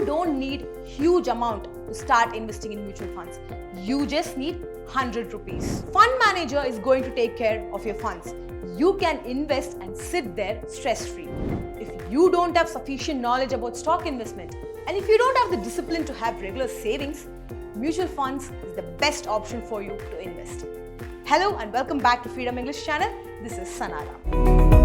You don't need huge amount to start investing in mutual funds. You just need 100 rupees. Fund manager is going to take care of your funds. You can invest and sit there stress-free. If you don't have sufficient knowledge about stock investment, and if you don't have the discipline to have regular savings, mutual funds is the best option for you to invest. Hello and welcome back to Freedom English channel. This is Sanara.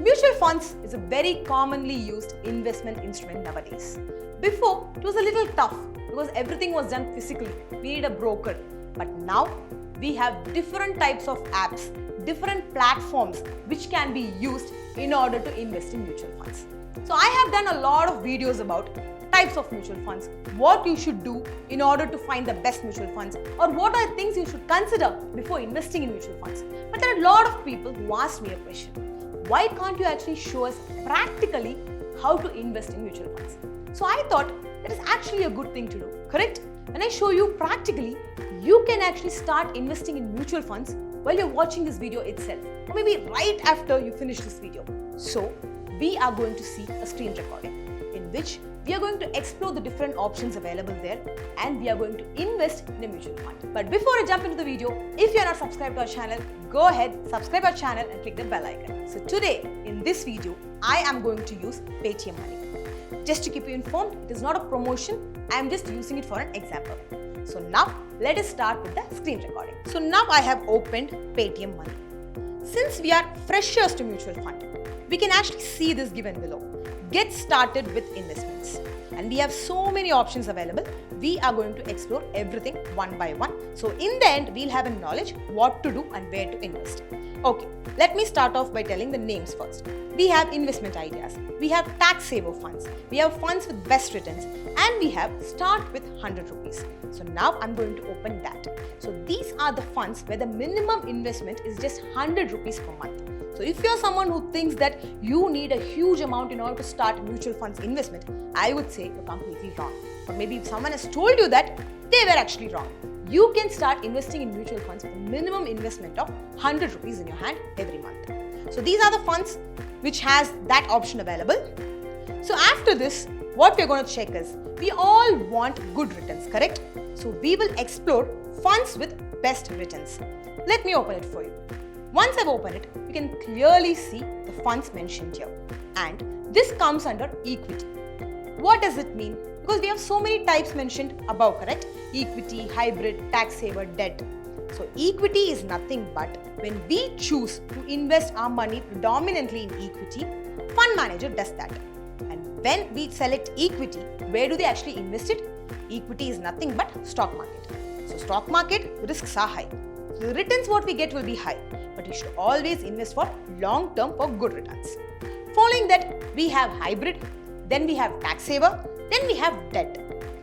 Mutual funds is a very commonly used investment instrument nowadays. Before, it was a little tough because everything was done physically. We need a broker. But now, we have different types of apps, different platforms which can be used in order to invest in mutual funds. So I have done a lot of videos about types of mutual funds, what you should do in order to find the best mutual funds, or what are things you should consider before investing in mutual funds. But there are a lot of people who asked me a question. Why can't you actually show us practically how to invest in mutual funds? So I thought that is actually a good thing to do, correct? When I show you practically, you can actually start investing in mutual funds while you're watching this video itself, or maybe right after you finish this video. So we are going to see a screen recording in which we are going to explore the different options available there, and we are going to invest in a mutual fund. But before I jump into the video, if you are not subscribed to our channel, go ahead, subscribe our channel and click the bell icon. So today in this video, I am going to use Paytm Money. Just to keep you informed, it is not a promotion, I am just using it for an example. So now let us start with the screen recording. So now I have opened Paytm Money. Since we are freshers to mutual fund, we can actually see this given below. Get started with investments. And we have so many options available. We are going to explore everything one by one. So in the end, we'll have a knowledge what to do and where to invest. Okay, let me start off by telling the names first. We have investment ideas. We have tax saver funds. We have funds with best returns. And we have start with 100 rupees. So now I'm going to open that. So these are the funds where the minimum investment is just 100 rupees per month. So if you're someone who thinks that you need a huge amount in order to start mutual funds investment, I would say you're completely wrong. Or maybe if someone has told you that, they were actually wrong. You can start investing in mutual funds with a minimum investment of 100 rupees in your hand every month. So these are the funds which has that option available. So after this, what we're going to check is, we all want good returns, correct? So we will explore funds with best returns. Let me open it for you. Once I've opened it, you can clearly see the funds mentioned here. And this comes under equity. What does it mean? Because we have so many types mentioned above, correct? Equity, hybrid, tax saver, debt. So equity is nothing but when we choose to invest our money predominantly in equity, fund manager does that. And when we select equity, where do they actually invest it? Equity is nothing but stock market. So stock market risks are high. The returns what we get will be high, but you should always invest for long term for good returns. Following that, we have hybrid, then we have tax saver, then we have debt.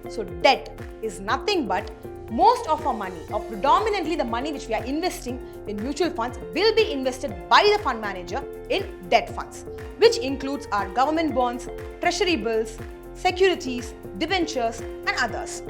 So debt is nothing but most of our money, or predominantly the money which we are investing in mutual funds, will be invested by the fund manager in debt funds, which includes our government bonds, treasury bills, securities, debentures and others.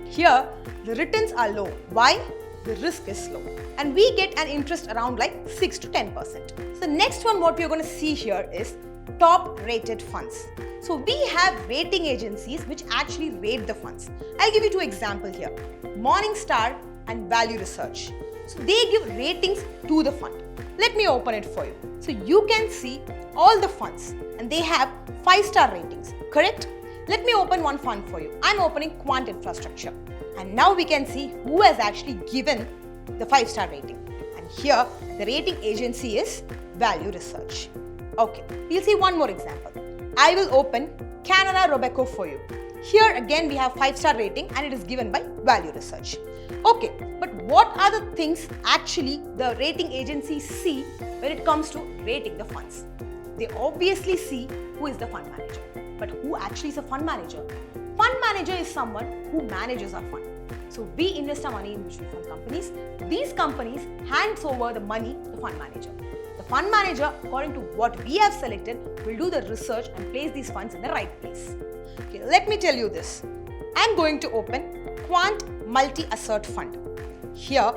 Here, the returns are low. Why? The risk is low. And we get an interest around like 6 to 10%. So the next one what we are going to see here is top rated funds. So we have rating agencies which actually rate the funds. I'll give you two examples here. Morningstar and Value Research. So they give ratings to the fund. Let me open it for you. So you can see all the funds and they have 5-star ratings, correct? Let me open one fund for you. I'm opening Quant Infrastructure. And now we can see who has actually given the 5-star rating. And here the rating agency is Value Research. Okay, we'll see one more example. I will open Canara Robeco for you. Here again we have 5-star rating and it is given by Value Research. Okay, but what are the things actually the rating agencies see when it comes to rating the funds? They obviously see who is the fund manager. But who actually is a fund manager? Fund manager is someone who manages our fund. So we invest our money in mutual fund companies. These companies hands over the money to the fund manager. The fund manager, according to what we have selected, will do the research and place these funds in the right place. Okay, let me tell you this. I'm going to open Quant Multi-Asset Fund. Here,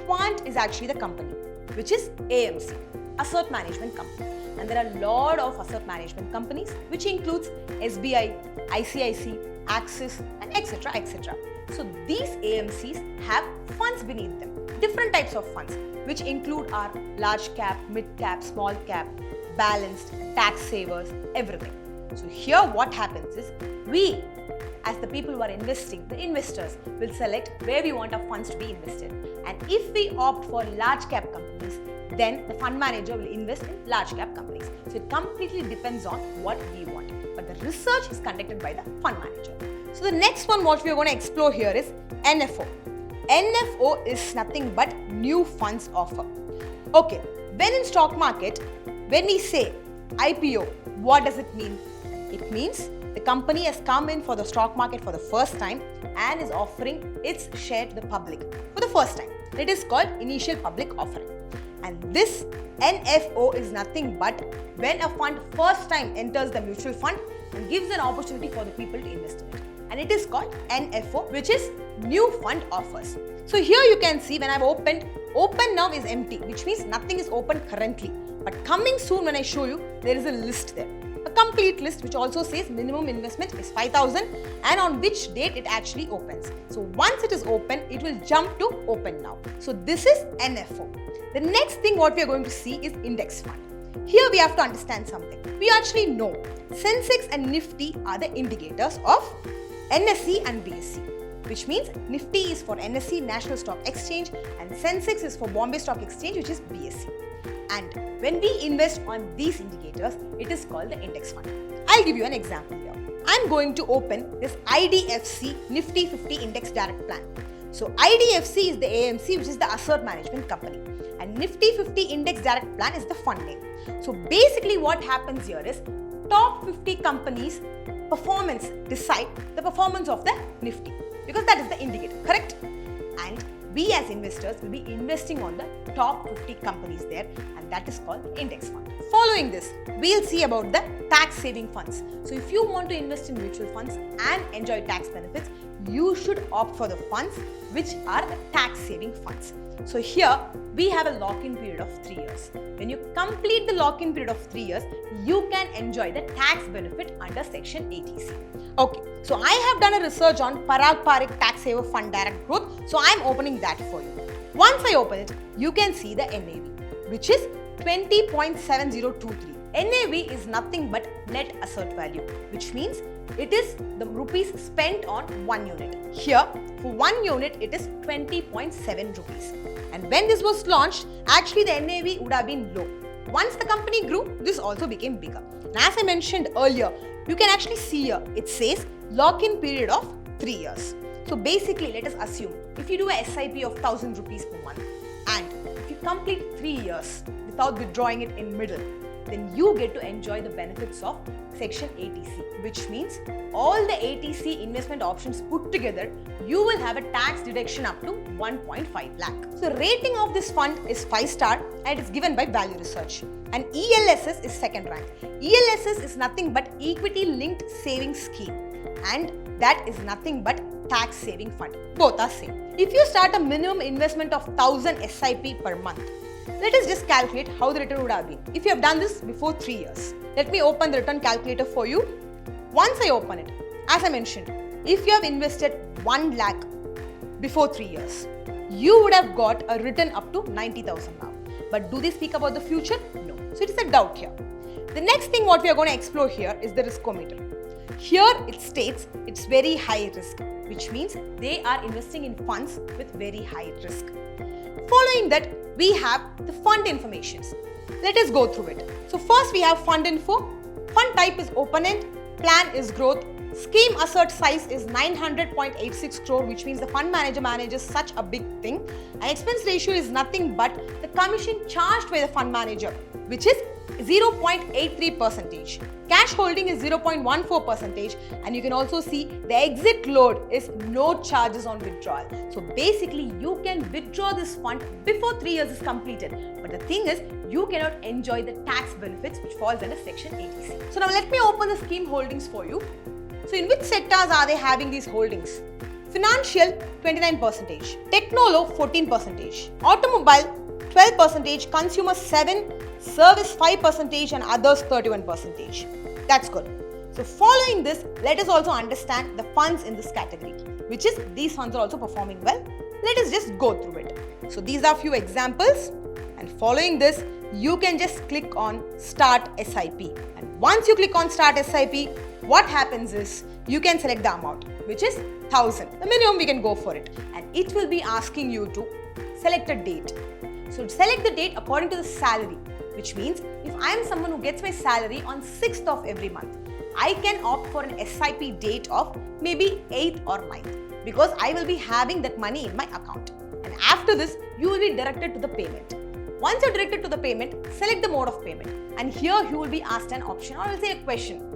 Quant is actually the company. which is AMC, Asset Management Company. And there are a lot of asset management companies, which includes SBI, ICIC, Axis, and etc. etc. So these AMCs have funds beneath them, different types of funds, which include our large cap, mid cap, small cap, balanced, tax savers, everything. So here what happens is, we as the people who are investing, the investors will select where we want our funds to be invested. And if we opt for large cap companies, then the fund manager will invest in large cap companies. So it completely depends on what we want. But the research is conducted by the fund manager. So the next one what we are going to explore here is NFO. NFO is nothing but new funds offer. Okay, when in stock market, when we say IPO, what does it mean? It means the company has come in for the stock market for the first time and is offering its share to the public for the first time. It is called initial public offering. And this NFO is nothing but when a fund first time enters the mutual fund and gives an opportunity for the people to invest in it. And it is called NFO, which is new fund offers. So here you can see when I've opened, open now is empty, which means nothing is open currently. But coming soon when I show you, there is a list there. A complete list which also says minimum investment is 5,000 and on which date it actually opens. So once it is open, it will jump to open now. So this is NFO. The next thing what we are going to see is index fund. Here we have to understand something. We actually know Sensex and Nifty are the indicators of NSE and BSE, which means Nifty is for NSE, National Stock Exchange, and Sensex is for Bombay Stock Exchange, which is BSE. And when we invest on these indicators, it is called the index fund. I'll give you an example here. I'm going to open this IDFC Nifty 50 Index Direct Plan. So IDFC is the AMC, which is the asset management company, and Nifty 50 Index Direct Plan is the fund name. So basically what happens here is top 50 companies' performance decide the performance of the Nifty, because that is the indicator, correct? And we as investors will be investing on the top 50 companies there, and that is called index fund. Following this, we'll see about the tax saving funds. So if you want to invest in mutual funds and enjoy tax benefits, you should opt for the funds which are the tax saving funds. So here we have a lock-in period of 3 years. When you complete the lock-in period of 3 years, you can enjoy the tax benefit under section 80C. Okay, so I have done a research on Parag Parikh Tax Saver Fund Direct Growth, so I am opening that for you. Once I open it, you can see the NAV, which is 20.7023. NAV is nothing but net asset value, which means it is the rupees spent on 1 unit. Here, for 1 unit, it is 20.7 rupees. And when this was launched, actually the NAV would have been low. Once the company grew, this also became bigger. And as I mentioned earlier, you can actually see here, it says lock-in period of 3 years. So basically, let us assume if you do a SIP of 1,000 rupees per month, and if you complete 3 years without withdrawing it in middle, then you get to enjoy the benefits of section 80C, which means all the 80C investment options put together, you will have a tax deduction up to 1.5 lakh. So rating of this fund is 5-star and it is given by Value Research. And ELSS is second rank. ELSS is nothing but equity linked savings scheme, and that is nothing but tax saving fund. Both are same. If you start a minimum investment of 1,000 SIP per month, let us just calculate how the return would have been if you have done this before 3 years. Let me open the return calculator for you. Once I open it, as I mentioned, if you have invested 1 lakh before 3 years, you would have got a return up to 90,000 now. But do they speak about the future? No. So it is a doubt here. The next thing what we are going to explore here is the riskometer. Here it states it's very high risk, which means they are investing in funds with very high risk. Following that, we have the fund informations. Let us go through it. So first we have fund info. Fund type is open-end, plan is growth, scheme asset size is 900.86 crore, which means the fund manager manages such a big thing. And expense ratio is nothing but the commission charged by the fund manager, which is 0.83%. Cash holding is 0.14%, and you can also see the exit load is no charges on withdrawal. So basically you can withdraw this fund before 3 years is completed. But the thing is, you cannot enjoy the tax benefits which falls under section 80C. So now let me open the scheme holdings for you. So in which sectors are they having these holdings? Financial 29%, Technolo 14%, Automobile 12%, consumer 7%, service 5%, and others 31%. That's good. So following this, let us also understand the funds in this category, which is these funds are also performing well. Let us just go through it. So these are few examples, and following this, you can just click on Start SIP. And once you click on Start SIP, what happens is you can select the amount, which is 1000. The minimum we can go for it, and it will be asking you to select a date. So select the date according to the salary, which means if I am someone who gets my salary on 6th of every month, I can opt for an SIP date of maybe 8th or 9th, because I will be having that money in my account. And after this, you will be directed to the payment. Once you're directed to the payment, select the mode of payment. And here you will be asked an option, or I'll say a question.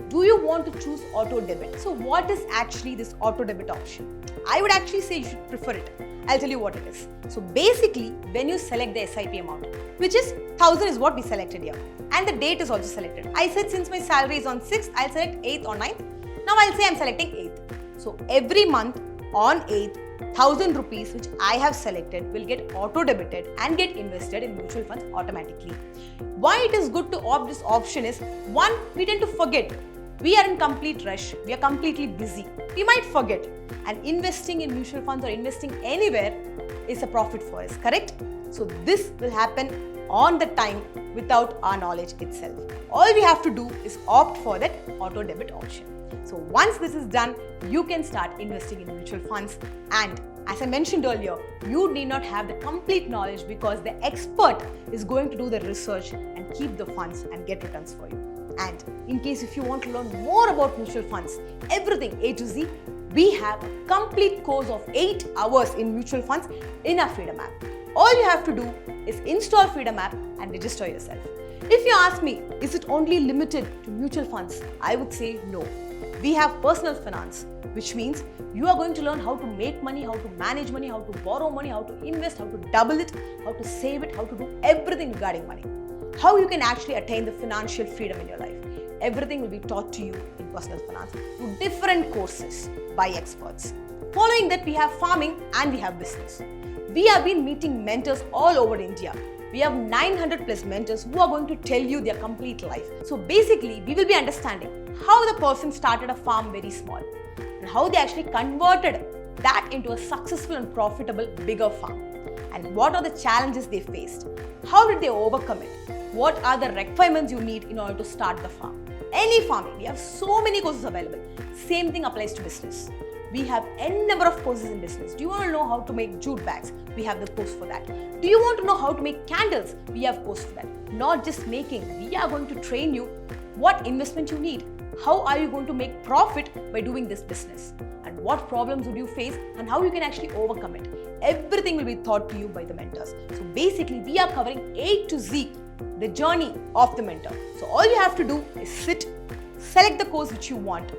Do you want to choose auto debit? So what is actually this auto debit option? I would actually say you should prefer it. I'll tell you what it is. So basically, when you select the SIP amount, which is 1000 is what we selected here, and the date is also selected. I said since my salary is on 6th, I'll select 8th or 9th. Now I'll say I'm selecting 8th. So every month on 8th, 1000 rupees which I have selected will get auto debited and get invested in mutual funds automatically. Why it is good to opt this option is, one, we tend to forget. We are in complete rush. We are completely busy. We might forget. And investing in mutual funds or investing anywhere is a profit for us, correct? So this will happen on the time without our knowledge itself. All we have to do is opt for that auto debit option. So once this is done, you can start investing in mutual funds, and as I mentioned earlier, you need not have the complete knowledge, because the expert is going to do the research and keep the funds and get returns for you. And in case if you want to learn more about mutual funds, everything A to Z, we have a complete course of 8 hours in mutual funds in our Freedom app. All you have to do is install Freedom app and register yourself. If you ask me, is it only limited to mutual funds? I would say no. We have personal finance, which means you are going to learn how to make money, how to manage money, how to borrow money, how to invest, how to double it, how to save it, how to do everything regarding money. How you can actually attain the financial freedom in your life. Everything will be taught to you in personal finance through different courses by experts. Following that, we have farming and we have business. We have been meeting mentors all over India. We have 900 plus mentors who are going to tell you their complete life. So basically, we will be understanding how the person started a farm very small and how they actually converted that into a successful and profitable bigger farm. And what are the challenges they faced? How did they overcome it? What are the requirements you need in order to start the farm? Any farming, we have so many courses available. Same thing applies to business. We have n number of courses in business. Do you want to know how to make jute bags? We have the course for that. Do you want to know how to make candles? We have course for that. Not just making, we are going to train you what investment you need. How are you going to make profit by doing this business? And what problems would you face and how you can actually overcome it? Everything will be taught to you by the mentors. So basically, we are covering A to Z, the journey of the mentor. So all you have to do is sit, select the course which you want,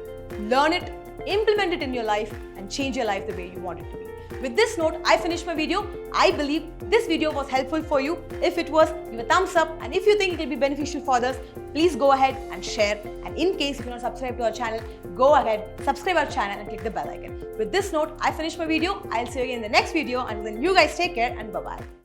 learn it, implement it in your life, and change your life the way you want it to be. With this note, I finished my video. I believe this video was helpful for you. If it was, give a thumbs up, and if you think it will be beneficial for others, please go ahead and share. And in case if you're not subscribed to our channel, go ahead, subscribe our channel and click the bell icon. With this note, I finished my video. I'll see you again in the next video. Until then, you guys take care and bye-bye.